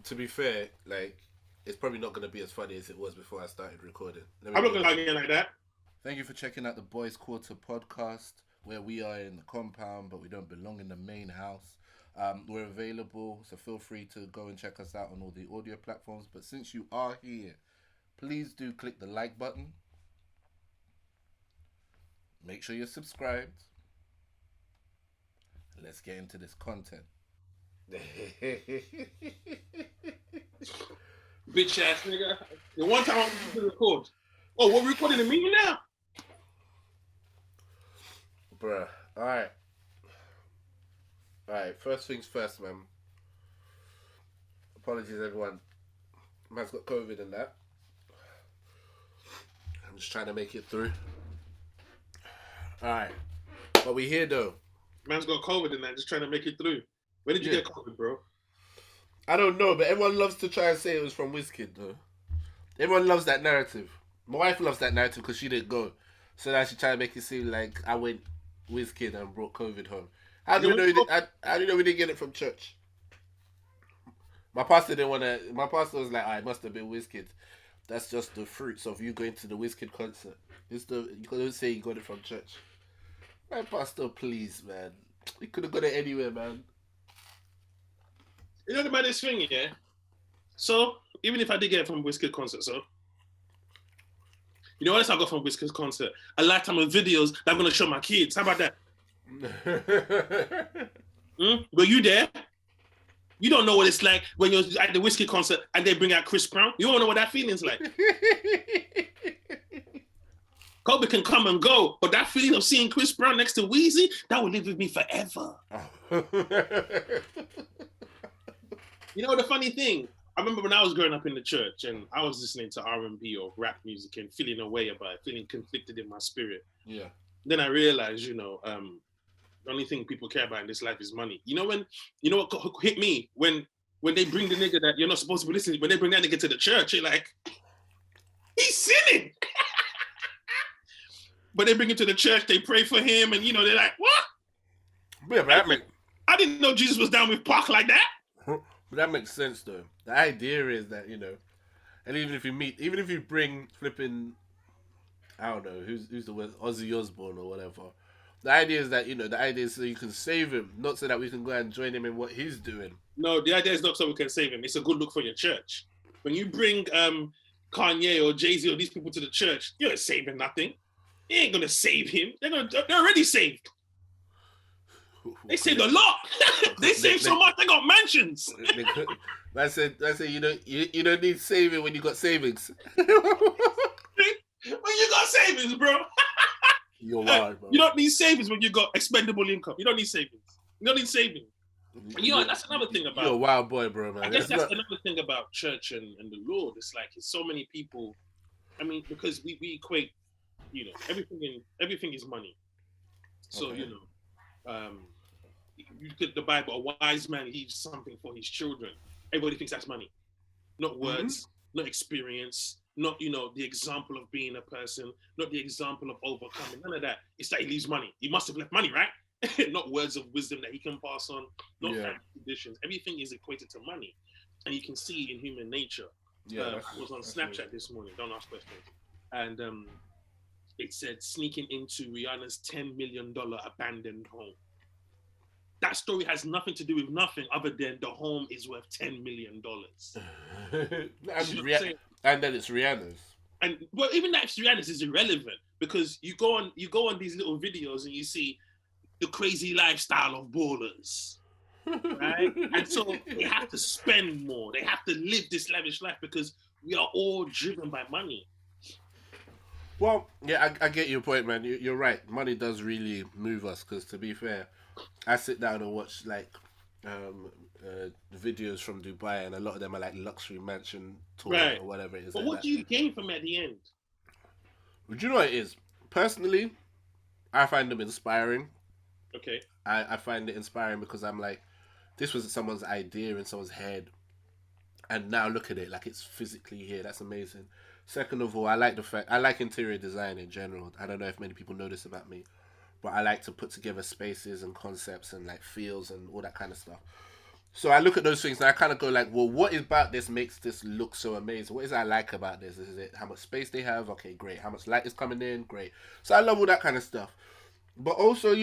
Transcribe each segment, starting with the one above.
To be fair, like it's probably not gonna be as funny as it was before I started recording. Let me I'm be not gonna honest. lie again like that. Thank you for checking out the Boys Quarter podcast, where we are in the compound, but we don't belong in the main house. We're available, so feel free to go and check us out on all the audio platforms. But since you are here, please do click the like button. Make sure you're subscribed. Let's get into this content. Bitch ass nigga. The one time I was to record. Oh, we're recording a meeting now? Bruh. Alright. Alright. First things first, man. Apologies, everyone. Man's got COVID and that. I'm just trying to make it through. Alright. But we here though. Man's got COVID and that, just trying to make it through. Where did you Yeah. get COVID, bro? I don't know, but everyone loves to try and say it was from Wizkid though. Everyone loves that narrative. My wife loves that narrative because she didn't go. So now she trying to make it seem like I went Wizkid and brought COVID home. How do You you went know? to go? How do you know we didn't get it from church? My pastor didn't want to. My pastor was like, "I must have been Wizkid. That's just the fruits of you going to the Wizkid concert. It's the you couldn't say you got it from church." My pastor, please, man. You could have got it anywhere, man. You know about this thing, yeah? So, even if I did get it from Wizkid concert, so you know what else I got from Wizkid concert? A lifetime of videos that I'm gonna show my kids. How about that? Were you there? You don't know what it's like when you're at the Wizkid concert and they bring out Chris Brown. You don't know what that feeling's like. Kobe can come and go, but that feeling of seeing Chris Brown next to Weezy, that will live with me forever. You know the funny thing? I remember when I was growing up in the church and I was listening to R&B or rap music and feeling a way about it, feeling conflicted in my spirit. Yeah. Then I realized, the only thing people care about in this life is money. You know what hit me when they bring the nigga that you're not supposed to be listening. When they bring that nigga to the church, you're like, he's sinning. But they bring him to the church, they pray for him, and they're like, what? Yeah, but I didn't know Jesus was down with Pac like that. but that makes sense though. The idea is that and even if you bring flipping, I don't know who's the word, Ozzy Osbourne or whatever. The idea is that the idea is so you can save him, not so that we can go and join him in what he's doing. No, the idea is not so we can save him. It's a good look for your church. When you bring Kanye or Jay-Z or these people to the church, you're not saving nothing. You ain't gonna save him. They're already saved. They saved a lot. They saved so much. They got mansions. I said, you don't need saving when you got savings. When you got savings, bro. You're wild, bro. You don't need savings when you got expendable income. You don't need savings. You don't need savings. That's another thing about. You're a wild boy, bro, man. I guess that's another thing about church and the Lord. It's like it's so many people. I mean, because we equate, everything is money. So Okay. you get the Bible. A wise man leaves something for his children. Everybody thinks that's money, not words, not experience, not the example of being a person, not the example of overcoming. None of that. It's that he leaves money. He must have left money, right? Not words of wisdom that he can pass on, not family conditions. Everything is equated to money, and you can see it in human nature. Yeah, I was on Snapchat this morning. Don't ask questions. And it said sneaking into Rihanna's $10 million abandoned home. That story has nothing to do with nothing other than the home is worth $10 million. And then it's Rihanna's. And well, even that Rihanna's is irrelevant because you go on these little videos and you see the crazy lifestyle of ballers. Right? And so they have to spend more. They have to live this lavish life because we are all driven by money. Well, yeah, I get your point, man. You're right. Money does really move us because, to be fair, I sit down and watch videos from Dubai, and a lot of them are like luxury mansion tour or whatever it is. But what do you gain from at the end? Would you know what it is? Personally, I find them inspiring. Okay. I find it inspiring because I'm like, this was someone's idea in someone's head, and now look at it, like it's physically here. That's amazing. Second of all, I like interior design in general. I don't know if many people know this about me, but I like to put together spaces and concepts and like feels and all that kind of stuff. So I look at those things and I kind of go like, well, what about this makes this look so amazing? What is I like about this? Is it how much space they have? Okay, great. How much light is coming in? Great. So I love all that kind of stuff. But also,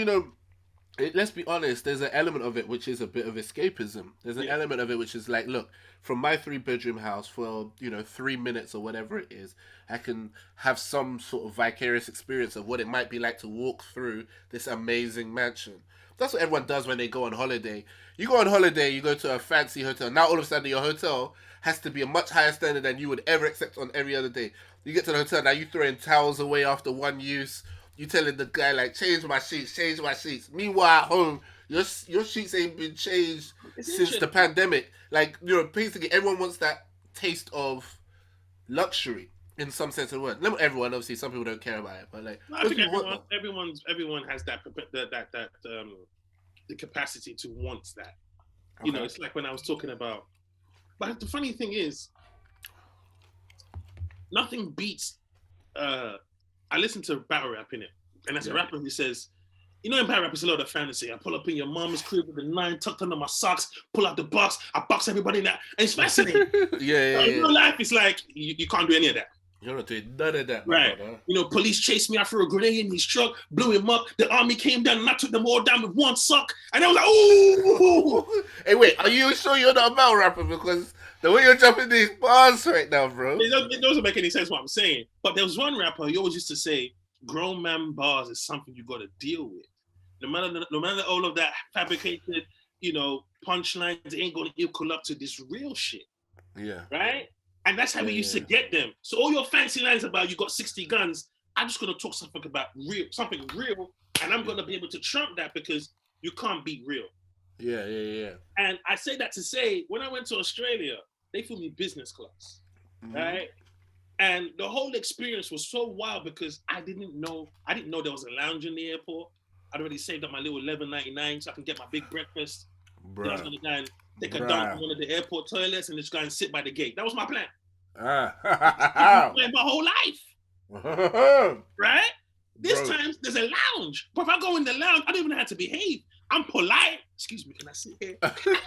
let's be honest, there's an element of it which is a bit of escapism. There's an Yeah. element of it which is like, look, from my 3 bedroom house for 3 minutes or whatever it is, I can have some sort of vicarious experience of what it might be like to walk through this amazing mansion. That's what everyone does when they go on holiday. You go on holiday, you go to a fancy hotel. Now all of a sudden your hotel has to be a much higher standard than you would ever accept on every other day. You get to the hotel, now you throwing towels away after one use. You telling the guy like, change my sheets, change my sheets. Meanwhile, at home, your sheets ain't been changed since the pandemic. Like, basically everyone wants that taste of luxury in some sense of the word. Not everyone, obviously, some people don't care about it, but like, No, I most think people want everyone has that the capacity to want that. that. Okay. It's like when I was talking about. But the funny thing is, nothing beats. I listen to battle rap in it, and that's a rapper who says, in battle rap, it's a lot of fantasy. I pull up in your mama's crib with a 9 tucked under my socks, pull out the box, I box everybody in that, and it's fascinating. yeah. In real life, it's like you can't do any of that. You're not doing none of that, Right. brother. Police chased me. I threw a grenade in his truck, blew him up. The army came down and I took them all down with one suck. And I was like, ooh. Hey, wait, are you sure you're not a battle rapper? Because the way you're jumping these bars right now, bro. It doesn't make any sense what I'm saying. But there was one rapper, he always used to say, grown man bars is something you got to deal with. No matter all of that fabricated, punchlines ain't going to equal up to this real shit. Yeah. Right? And that's how we used to get them. So all your fancy lines about you got 60 guns, I'm just gonna talk something real, and I'm gonna be able to trump that because you can't beat real. Yeah. And I say that to say, when I went to Australia, they flew me business class, right? And the whole experience was so wild because I didn't know there was a lounge in the airport. I'd already saved up my little $11.99 so I can get my big breakfast. Then I was gonna go and take a dump in one of the airport toilets and just go and sit by the gate. That was my plan. My whole life. Right? This time there's a lounge. But if I go in the lounge, I don't even have to behave. I'm polite. Excuse me, can I sit here?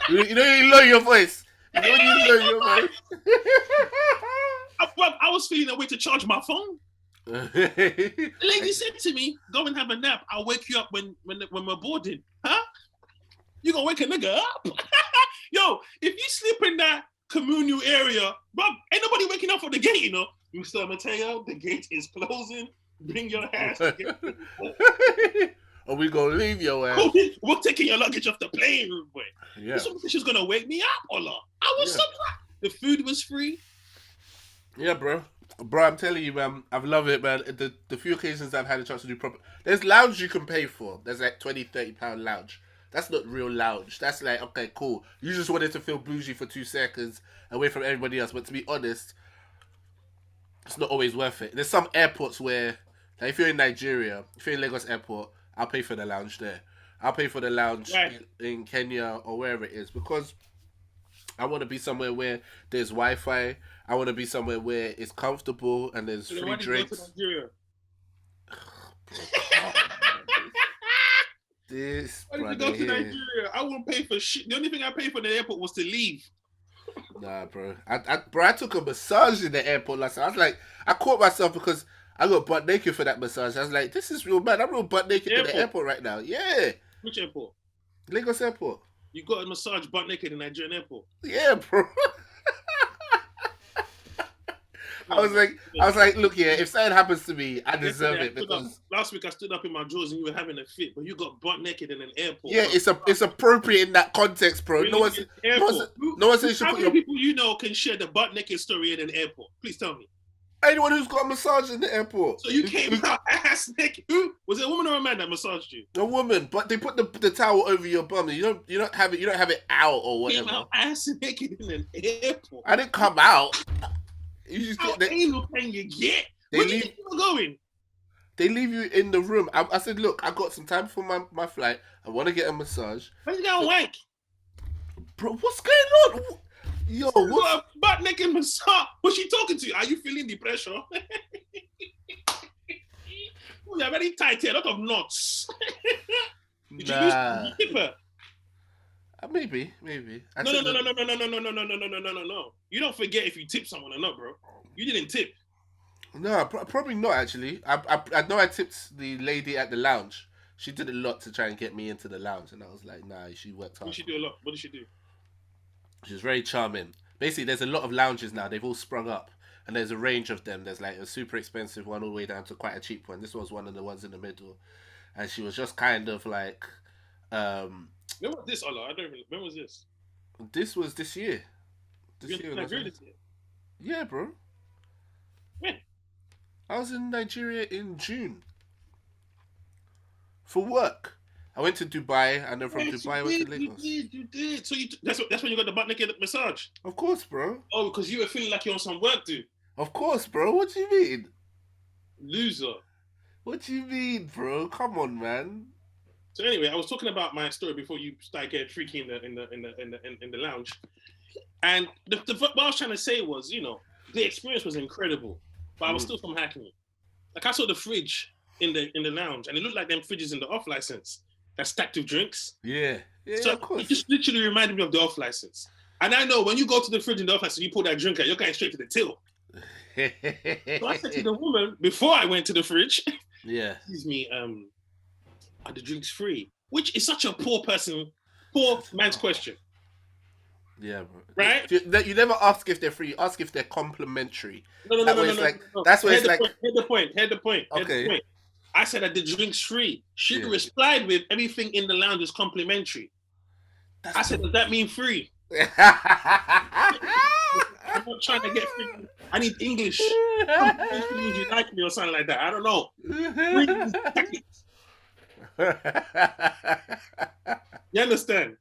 you lower your voice. You lower your voice. I was feeling a way to charge my phone. The lady said to me, go and have a nap. I'll wake you up when we're boarding. Huh? You gonna wake a nigga up? Yo, if you sleep in that communal area, bro, ain't nobody waking up for the gate, Mr. Mateo, the gate is closing. Bring your ass. Or we gonna leave your ass. We're taking your luggage off the plane, boy. Yeah. She's gonna wake me up, Ola. I was surprised. The food was free. Yeah, bro. Bro, I'm telling you, man, I've loved it, man. The few occasions I've had a chance to do proper. There's lounge you can pay for. There's like £20-30 lounge. That's not real lounge. That's like, okay, cool. You just wanted to feel bougie for 2 seconds away from everybody else. But to be honest, it's not always worth it. There's some airports where, like if you're in Nigeria, if you're in Lagos Airport, I'll pay for the lounge there. I'll pay for the lounge in Kenya or wherever it is because I want to be somewhere where there's Wi-Fi. I want to be somewhere where it's comfortable and there's free drinks. Go to Nigeria? Why did you go to Nigeria? I won't pay for shit. The only thing I paid for the airport was to leave. Nah, bro. I took a massage in the airport last time. I was like, I caught myself because I got butt naked for that massage. I was like, this is real bad. I'm real butt naked in the airport right now. Yeah. Which airport? Lagos Airport. You got a massage butt naked in Nigerian airport? Yeah, bro. I was like, look here, if something happens to me, I deserve it because last week I stood up in my drawers and you were having a fit, but you got butt naked in an airport. Yeah, it's appropriate in that context, bro. Really? No one says you should. How many people you know can share the butt naked story in an airport? Please tell me. Anyone who's got a massage in the airport. So you came out ass naked. Who was it? A woman or a man that massaged you? A woman, but they put the towel over your bum. You don't have it out or whatever. Came out ass naked in an airport. I didn't come out. You just How anal can you get? Where do you think you're going? They leave you in the room. I said, look, I got some time for my flight. I want to get a massage. Where's you going, wank? Bro, what's going on? Yo, what? Butt naked massage. What's she talking to you? Are you feeling the pressure? You're very tight here. A lot of knots. Did you lose the keeper? Maybe. I No, no, took no, the- no, no, no, no, no, no, no, no, no, no, no, no, no. You don't forget if you tip someone or not, bro. You didn't tip. No, probably not actually. I know I tipped the lady at the lounge. She did a lot to try and get me into the lounge, and I was like, nah, she worked What did hard. she do a lot? What did she do? She was very charming. Basically, there's a lot of lounges now. They've all sprung up, and there's a range of them. There's like a super expensive one all the way down to quite a cheap one. This was one of the ones in the middle, and she was just kind of like, When was this, Allah? I don't even. When was this? this was this year. This You year, in Nigeria this year? yeah, bro. When? I was in Nigeria in June for work. I went to Dubai, and then from Yes, Dubai I went to Lagos. you did. So that's when you got the butt naked massage. Of course, bro. Oh, because you were feeling like you're on some work, dude. Of course, bro. What do you mean? Loser. What do you mean, bro? Come on, man. So anyway, I was talking about my story before you started getting freaky in the lounge, and what I was trying to say was, the experience was incredible, but I was still from Hackney. Like I saw the fridge in the lounge, and it looked like them fridges in the off license that stacked with drinks. Yeah, So of course. it just literally reminded me of the off license. And I know when you go to the fridge in the off license, you pull that drink out, you're going straight to the till. So I said to the woman before I went to the fridge, yeah. excuse me, are the drinks free? Which is such a poor man's question. Yeah, bro. Right? You never ask if they're free. You ask if they're complimentary. No. That's where it's like. Head the point. Okay. I said that the drink's free. She replied with everything in the lounge is complimentary. I said, does that mean free? I'm not trying to get free. I need English. You like me or something like that. I don't know. You understand?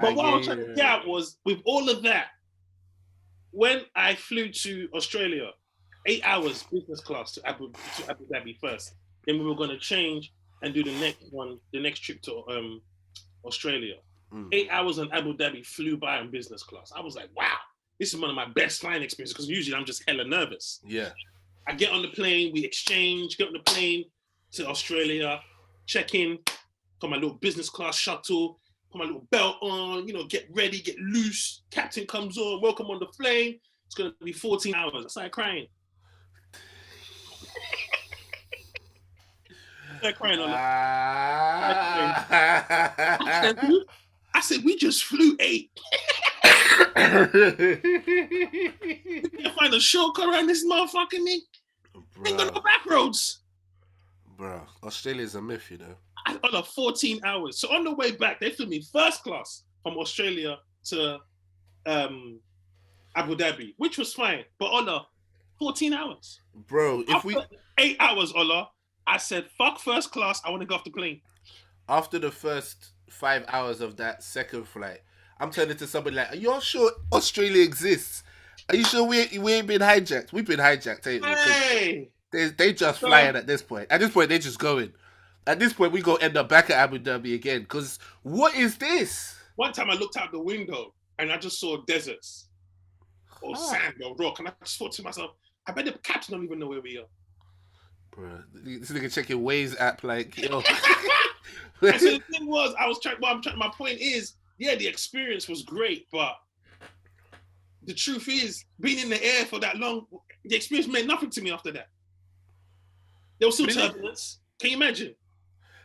But what I was trying to get at was, with all of that, when I flew to Australia, 8 hours business class to Abu Dhabi first, then we were going to change and do the next trip to Australia. 8 hours on Abu Dhabi, flew by in business class. I was like, wow, this is one of my best flying experiences, because usually I'm just hella nervous. Yeah. I get on the plane, we exchange, get on the plane to Australia, check in, got my little business class shuttle, put my little belt on, get ready, get loose. Captain comes on, welcome on the plane. It's going to be 14 hours. I started crying. I said, we just flew 8. We can't find a shortcut around this motherfucking thing. Ain't got no back roads. Bro, Australia's a myth, On 14 hours. So on the way back, they flew me first class from Australia to Abu Dhabi, which was fine. But on 14 hours. Bro, After 8 hours, Ola, I said, fuck first class, I want to go off the plane. After the first 5 hours of that second flight, I'm turning to somebody like, are you sure Australia exists? Are you sure we ain't been hijacked? We've been hijacked, ain't we? Hey! They just flying at this point. At this point, they just going. At this point, we gonna end up back at Abu Dhabi again. Because what is this? One time I looked out the window and I just saw deserts or sand or rock. And I just thought to myself, I bet the captain don't even know where we are. Bro, this nigga checking Waze app like, yo. And so the thing was, my point is, yeah, the experience was great, but the truth is, being in the air for that long, the experience meant nothing to me after that. There was still turbulence. Can you imagine?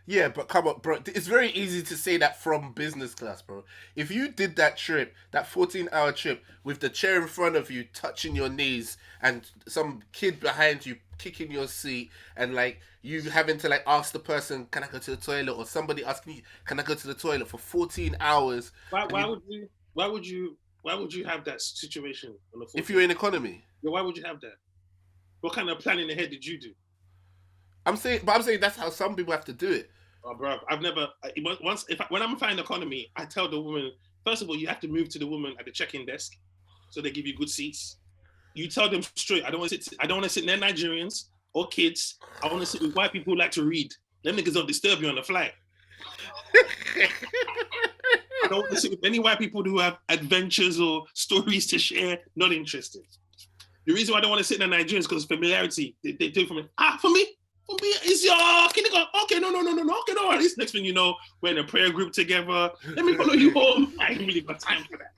Yeah, but come on, bro. It's very easy to say that from business class, bro. If you did that trip, that 14-hour trip, with the chair in front of you touching your knees and some kid behind you kicking your seat, and like you having to like ask the person, can I go to the toilet? Or somebody asking you, can I go to the toilet for 14 hours? Why would you have that situation on the 14? If you're in economy? Yeah, why would you have that? What kind of planning ahead did you do? I'm saying that's how some people have to do it. Oh, bro, I've never. When I'm flying economy, I tell the woman, first of all, you have to move to the woman at the check-in desk, so they give you good seats. You tell them straight, I don't want to sit near Nigerians or kids. I want to sit with white people who like to read. Them niggas don't disturb you on the flight. I don't want to sit with any white people who have adventures or stories to share. Not interested. The reason why I don't want to sit near Nigerians is because familiarity. They do it for me. For me, Is your okay? No. Okay, no worries. Next thing you know, we're in a prayer group together. Let me follow you home. I ain't really got time for that.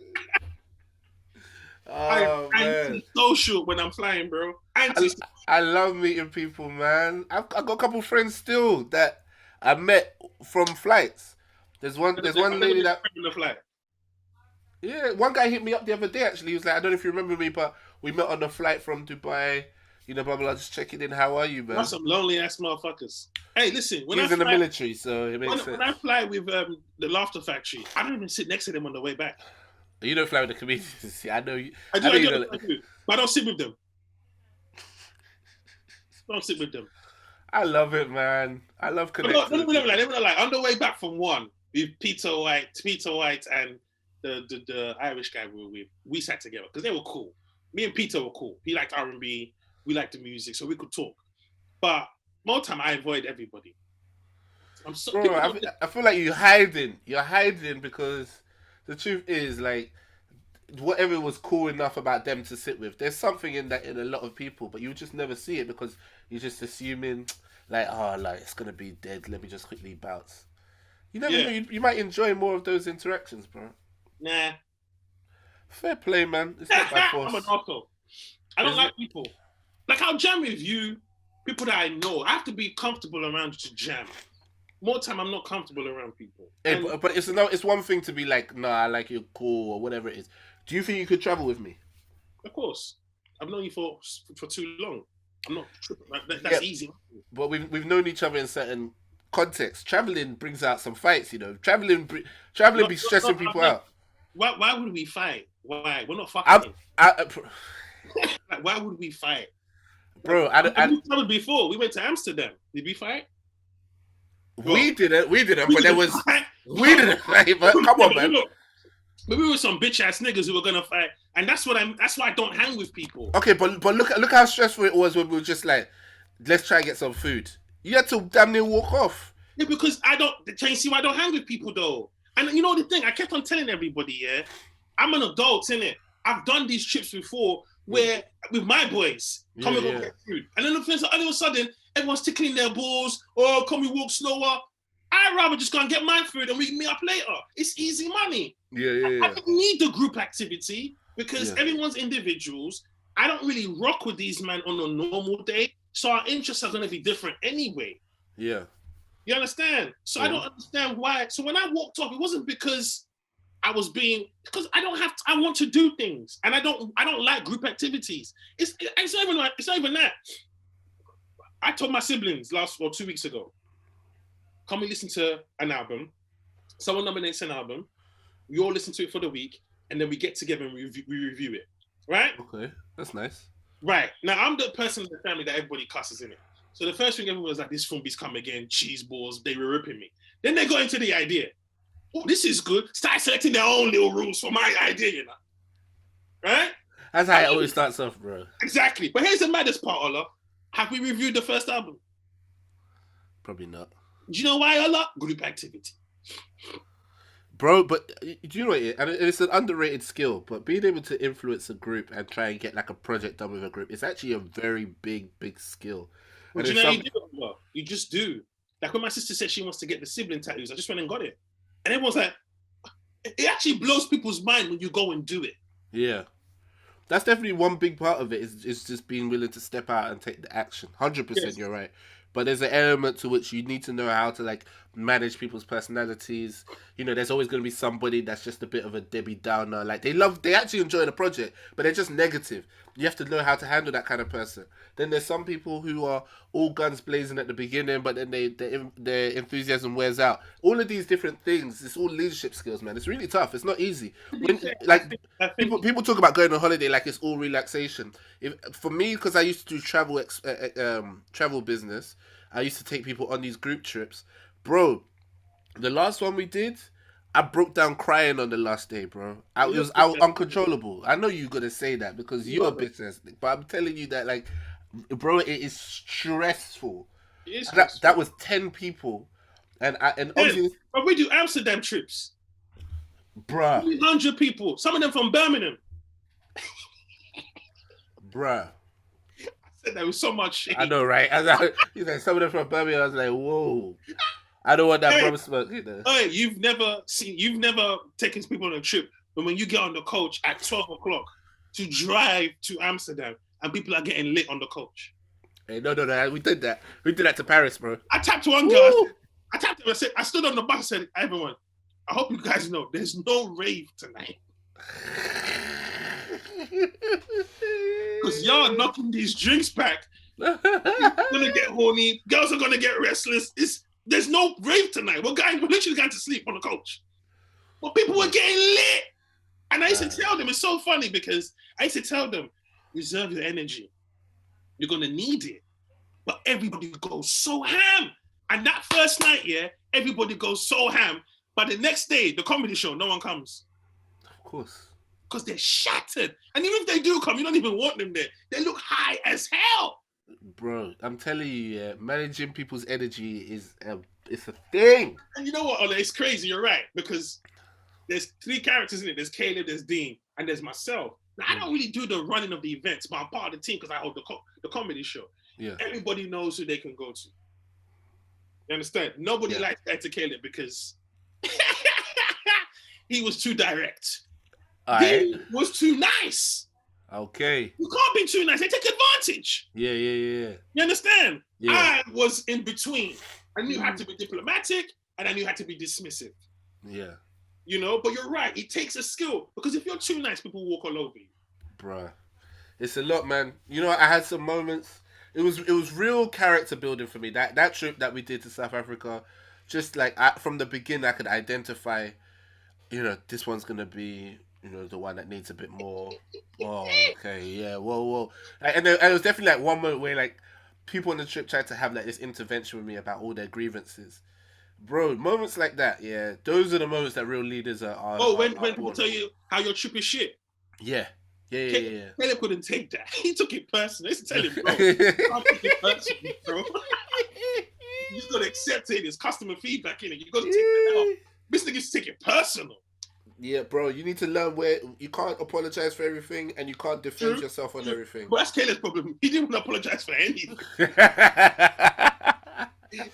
I'm Oh man, anti-social when I'm flying, bro. I love meeting people, man. I've got a couple friends still that I met from flights. There's one I've never lady been that on the flight. yeah, one guy hit me up the other day actually. He was like, I don't know if you remember me, but we met on the flight from Dubai. You know, blah blah. Blah, just checking in. How are you, man? That's some lonely ass motherfuckers. Hey, listen, He was in the military, so it makes sense. when I fly with the Laughter Factory, I don't even sit next to them on the way back. You don't fly with the comedians. I know you. I I know you do, don't. but I don't sit with them. I don't sit with them. I love it, man. I love connecting. Let me like on the way back from one with Peter White, and the Irish guy we were with. We sat together because they were cool. Me and Peter were cool. He liked R&B. We liked the music, so we could talk. But more time, I avoid everybody. Bro, I feel like you're hiding. You're hiding because the truth is, like, whatever was cool enough about them to sit with, there's something in that in a lot of people, but you just never see it because you're just assuming, like, oh, like, it's going to be dead. Let me just quickly bounce. You never know. You might enjoy more of those interactions, bro. Nah. Fair play, man. It's not by force. I'm an narco. I don't like people. Like, I'll jam with you, people that I know. I have to be comfortable around to jam. More time, I'm not comfortable around people. Hey, but it's one thing to be like, nah, I like you're cool or whatever it is. Do you think you could travel with me? Of course. I've known you for too long. I'm not that's easy. But we've known each other in certain contexts. Traveling brings out some fights, you know. Traveling be stressing people out. Why would we fight? Why? We're not fucking. Like, why would we fight? Bro, we traveled before. We went to Amsterdam. Did we fight? We didn't, but there was we didn't fight, but come on, man. But we were some bitch ass niggas who were gonna fight, and that's why I don't hang with people. Okay, but look how stressful it was when we were just like, let's try and get some food. You had to damn near walk off. Yeah, because I don't. Can you see why I don't hang with people though? And you know the thing, I kept on telling everybody, yeah, I'm an adult, innit? I've done these trips before where with my boys come and go get food, and then all of a sudden everyone's tickling their balls. Oh, can we walk slower? I'd rather just go and get my food and we can meet up later. It's easy money. I don't need the group activity because everyone's individuals. I don't really rock with these men on a normal day, so our interests are going to be different anyway. Yeah. You understand? So I don't understand why. So when I walked off, it wasn't because because I don't have to, I want to do things, and I don't like group activities. It's not even that. I told my siblings 2 weeks ago, come and listen to an album. Someone nominates an album. We all listen to it for the week, and then we get together and we review it. Right? Okay, that's nice. Right. Now, I'm the person in the family that everybody cusses in it. So the first thing everyone was like, this Fumbi's come again, cheese balls, they were ripping me. Then they got into the idea. Oh, this is good. Start selecting their own little rules for my idea, you know. Right? That's how it always starts off, bro. Exactly. But here's the maddest part, Ola. Have we reviewed the first album? Probably not. Do you know why, Ola? Group activity. Bro, but do you know what? And it's an underrated skill, but being able to influence a group and try and get like a project done with a group is actually a very big skill. Well, do you know how you do it, Ola? You just do. Like when my sister said she wants to get the sibling tattoos, I just went and got it. And everyone's like, it actually blows people's mind when you go and do it. Yeah. That's definitely one big part of it is just being willing to step out and take the action. 100% You're right. But there's an element to which you need to know how to like manage people's personalities. You know, there's always going to be somebody that's just a bit of a Debbie Downer. Like they actually enjoy the project, but they're just negative. You have to know how to handle that kind of person. Then there's some people who are all guns blazing at the beginning, but then their enthusiasm wears out. All of these different things, it's all leadership skills, man. It's really tough. It's not easy. People talk about going on holiday like it's all relaxation. For me, because I used to do travel business, I used to take people on these group trips. Bro, the last one we did, I broke down crying on the last day, bro. I was uncontrollable. I know you're gonna say that because you're a business, but I'm telling you that, like, bro, it is stressful. It is stressful. That was 10 people, and obviously, but we do Amsterdam trips, bruh. 300 people, some of them from Birmingham. Bruh. said that with so much shade. I know, right? You know, some of them from Birmingham, I was like, whoa. I don't want that Hey, brum smoke, you know. Hey, you've never taken people on a trip, but when you get on the coach at 12 o'clock to drive to Amsterdam and people are getting lit on the coach. Hey, no, we did that. We did that to Paris, bro. I tapped one girl. I tapped him. I said, I stood on the bus and said, everyone, I hope you guys know there's no rave tonight. Because y'all knocking these drinks back. You're gonna get horny. Girls are gonna get restless. There's no rave tonight. We're literally going to sleep on the coach. But people were getting lit. And I used to tell them, it's so funny because I used to tell them, reserve your energy. You're gonna need it. But everybody goes so ham. And that first night, yeah, everybody goes so ham. But the next day, the comedy show, no one comes. Of course. Because they're shattered. And even if they do come, you don't even want them there. They look high as hell. Bro, I'm telling you, yeah, managing people's energy is it's a thing. And you know what, Ole? It's crazy. You're right. Because there's 3 characters in it. There's Caleb, there's Dean, and there's myself. Now, I don't really do the running of the events, but I'm part of the team because I hold the comedy show. Yeah. Everybody knows who they can go to. You understand? Nobody likes that to Caleb because he was too direct. He was too nice. Okay. You can't be too nice. They take advantage. Yeah. You understand? Yeah. I was in between. I knew how to be diplomatic and I knew how to be dismissive. Yeah. You know, but you're right. It takes a skill because if you're too nice, people walk all over you. Bruh. It's a lot, man. You know, I had some moments. It was real character building for me. That trip that we did to South Africa, just like from the beginning, I could identify, you know, this one's gonna be, you know, the one that needs a bit more. Oh, okay, yeah, whoa. And it was definitely like one moment where like people on the trip tried to have like this intervention with me about all their grievances. Bro, moments like that, yeah, those are the moments that real leaders are. When people tell you how your trip is shit. Yeah. Caleb couldn't take that. He took it personally. Let's tell him, bro. You can't take it personally, bro. You just gotta accept it. It's customer feedback in it. You gotta take that out. This nigga's take it personal. Yeah, bro. You need to learn where you can't apologize for everything and you can't defend yourself on everything. But that's Caleb's problem. He didn't want to apologize for anything.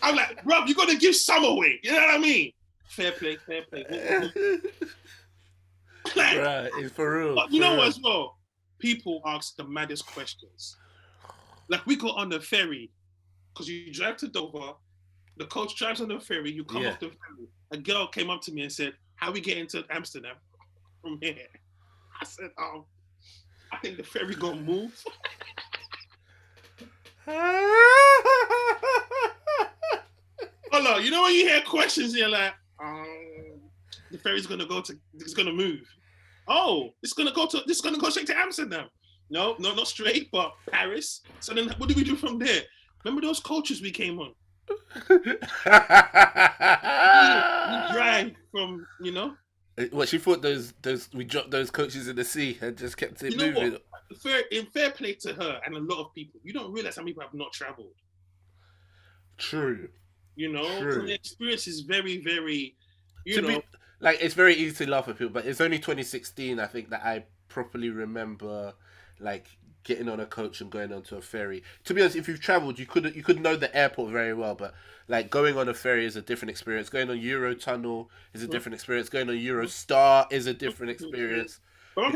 I'm like, bro, you gotta give some away. You know what I mean? Fair play. Like, right, it's for real. But you know what as well? People ask the maddest questions. Like we go on the ferry, because you drive to Dover, the coach drives on the ferry, you come off the ferry. A girl came up to me and said, how we get into Amsterdam from here? I said, I think the ferry gonna move. Hold on, you know when you hear questions and you're like, the ferry's gonna move. Oh, it's gonna go straight to Amsterdam. No, not straight, but Paris. So then what do we do from there? Remember those coaches we came on? We drive from, you know. What she thought we dropped those coaches in the sea and just kept it moving. In fair play to her and a lot of people, you don't realize how many people have not traveled. True. You know, so the experience is very, very, you know. Like, it's very easy to laugh at people, but it's only 2016, I think, that I properly remember, like, getting on a coach and going onto a ferry. To be honest, if you've travelled, you could know the airport very well, but, like, going on a ferry is a different experience. Going on Eurotunnel is a different experience. Going on Eurostar is a different experience. Right,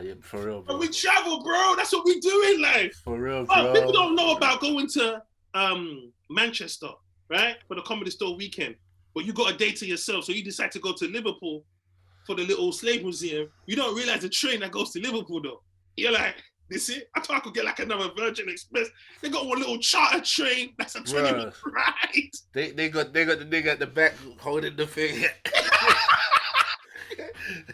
yeah, for real, bro. But we travel, bro. That's what we do in life. For real, bro. People don't know about going to Manchester, right, for the Comedy Store weekend. But you got a day to yourself, so you decide to go to Liverpool for the little slave museum. You don't realize the train that goes to Liverpool, though. You're like, this it? I thought I could get like another Virgin Express. They got one little charter train. That's a 20-minute ride. They got the nigga at the back holding the thing.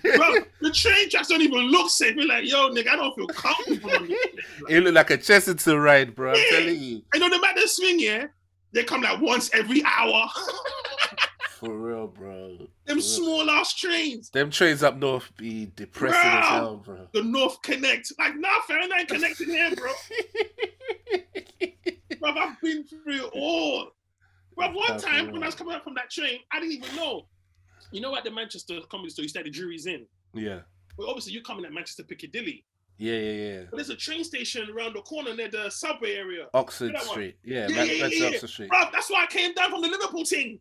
Bro, the train tracks don't even look safe. You're like, yo, nigga, I don't feel comfortable on this thing. It look like a Chesterton ride, bro. I'm telling you. I know the matter swing, yeah. They come like once every hour. For real, bro. Them small ass trains. Them trains up north be depressing as hell, bro. The North Connect. Like, nah, Fahrenheit ain't connected here, bro. Bro, I've been through it all. Bro, one time when I was coming out from that train, I didn't even know. You know, at the Manchester Comedy Store, you start the juries in. Yeah. But obviously, you're coming at Manchester Piccadilly. But there's a train station around the corner near the subway area. Oxford Street. Yeah, Oxford Street. Bro, that's why I came down from the Liverpool team.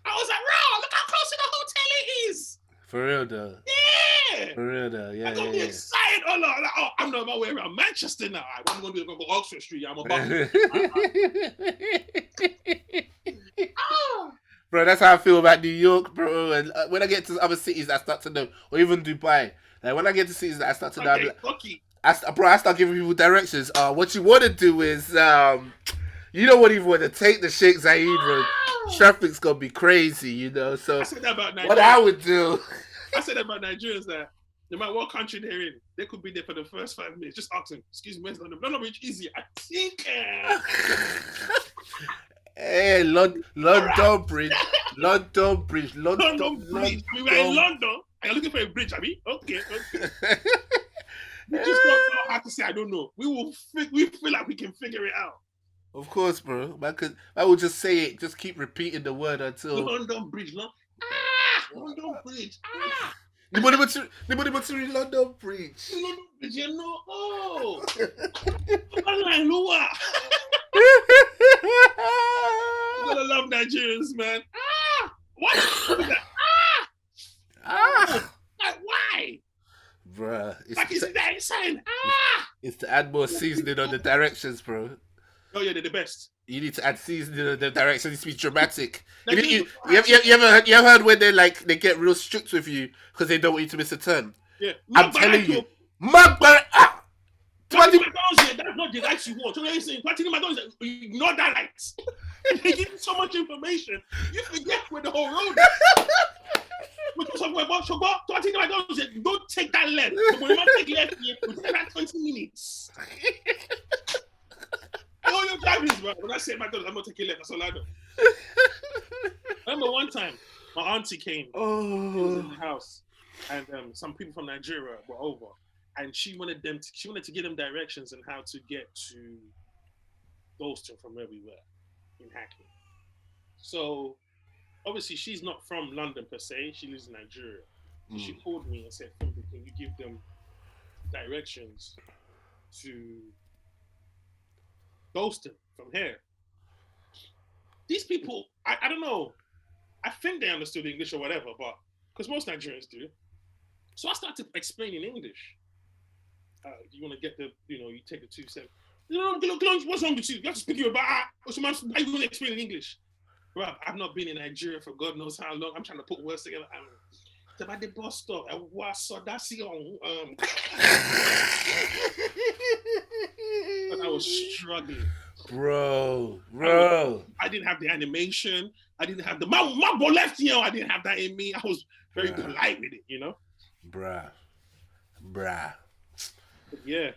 I was like, bro, look how close to the hotel it is. For real though. Yeah. For real though. Yeah. I got me excited. Oh no, like, oh, I'm on my way around Manchester now. I'm gonna do go Oxford Street. I'm about Bro, that's how I feel about New York, bro. And when I get to other cities, I start to know, or even Dubai. Like when I get to cities that I start to know, I start giving people directions. What you want to do is, you don't even want to take the Sheikh Zayed road. Traffic's gonna be crazy, you know. So I said that about Nigeria. What I would do. I said that about Nigerians that no matter what country they're in, they could be there for the first 5 minutes. Just ask them, excuse me, where's London? No, it's easy. I think. Hey, London Bridge. London Bridge. London Bridge. I mean, we're in London. And you're looking for a bridge, I mean? Okay. We just don't know how to say, I don't know. We feel like we can figure it out. Of course, bro. I would just say it. Just keep repeating the word until London Bridge. London Bridge. Nobody but to London Bridge. London Bridge, you know. Oh. I'm gonna love Nigerians, man. What? Like, why? Bruh. It's to add more seasoning on the directions, bro. Oh yeah, they're the best. You need to add seasoning on the directions. It needs to be dramatic. You ever heard when they get real strict with you because they don't want you to miss a turn? Yeah. I'm telling you. That's not the lights you want. So they're saying, ignore that lights. They give you so much information, you forget where the whole road is. Don't take that left. When you take left here, we'll take that 20 minutes. All your drivers, bro. When I say McDonald's, I'm gonna take a left. That's all I know. I remember one time, my auntie came. She was in the house, and some people from Nigeria were over, and she wanted to give them directions on how to get to Dalston from where we were in Hackney. So obviously she's not from London per se, she lives in Nigeria. So she called me and said, can you give them directions to Dalston from here? These people, I don't know, I think they understood English or whatever, but because most Nigerians do. So I started explaining English. You want to get you take the 2 cents. What's wrong with you? You have to speak your about. Why you going to explain in English? Bro, I've not been in Nigeria for God knows how long. I'm trying to put words together. About the bus stop. And I was struggling. Bro. I didn't have the animation. I didn't have my ball left here. I didn't have that in me. I was very polite with it, Bruh. But yeah.